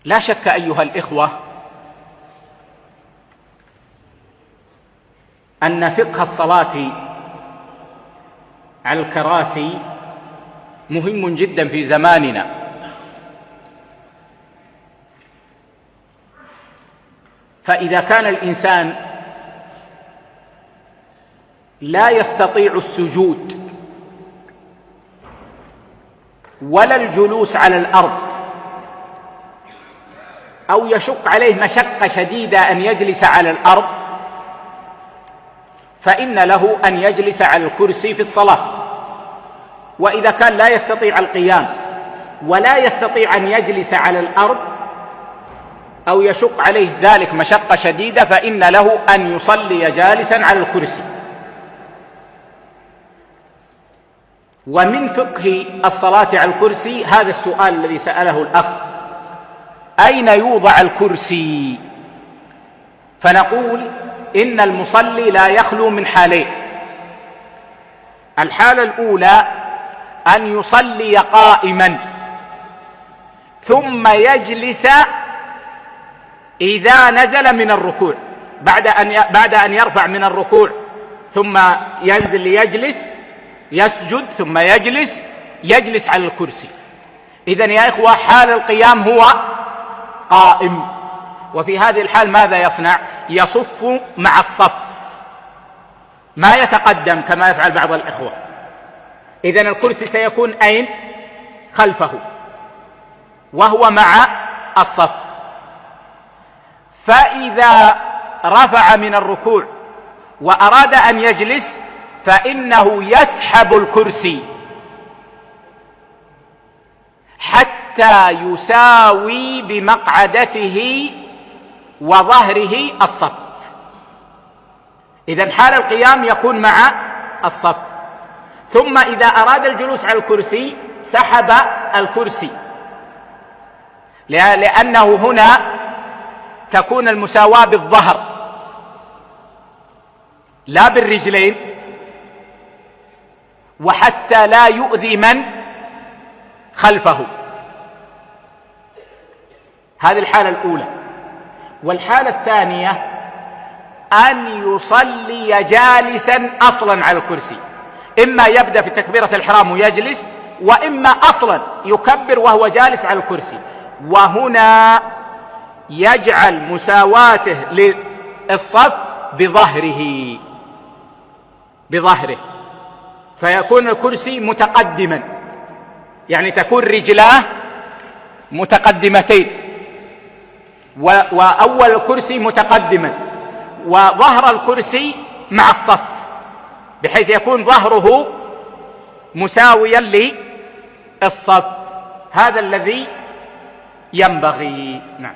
لا شك أيها الإخوة أن فقه الصلاة على الكراسي مهم جدا في زماننا، فإذا كان الإنسان لا يستطيع السجود ولا الجلوس على الأرض أو يشق عليه مشقة شديدة أن يجلس على الأرض، فإن له أن يجلس على الكرسي في الصلاة. وإذا كان لا يستطيع القيام ولا يستطيع أن يجلس على الأرض أو يشق عليه ذلك مشقة شديدة، فإن له أن يصلي جالسا على الكرسي. ومن فقه الصلاة على الكرسي هذا السؤال الذي سأله الأخ: أين يوضع الكرسي؟ فنقول إن المصلي لا يخلو من حالين. الحالة الأولى أن يصلي قائما ثم يجلس إذا نزل من الركوع، بعد أن يرفع من الركوع ثم ينزل ليجلس، يسجد ثم يجلس على الكرسي. إذن يا إخوة حال القيام هو قائم، وفي هذه الحال ماذا يصنع؟ يصف مع الصف، ما يتقدم كما يفعل بعض الإخوة. إذن الكرسي سيكون أين؟ خلفه وهو مع الصف. فإذا رفع من الركوع وأراد أن يجلس فإنه يسحب الكرسي حتى يساوي بمقعدته وظهره الصف. إذن حال القيام يكون مع الصف، ثم إذا أراد الجلوس على الكرسي سحب الكرسي، لأنه هنا تكون المساواة بالظهر لا بالرجلين، وحتى لا يؤذي من خلفه. هذه الحالة الأولى. والحالة الثانية أن يصلي جالسا أصلا على الكرسي، إما يبدأ في تكبيرة الإحرام ويجلس، وإما أصلا يكبر وهو جالس على الكرسي. وهنا يجعل مساواته للصف بظهره، فيكون الكرسي متقدما، يعني تكون رجلاه متقدمتين، وأول الكرسي متقدما وظهر الكرسي مع الصف، بحيث يكون ظهره مساويا للصف. هذا الذي ينبغي. نعم.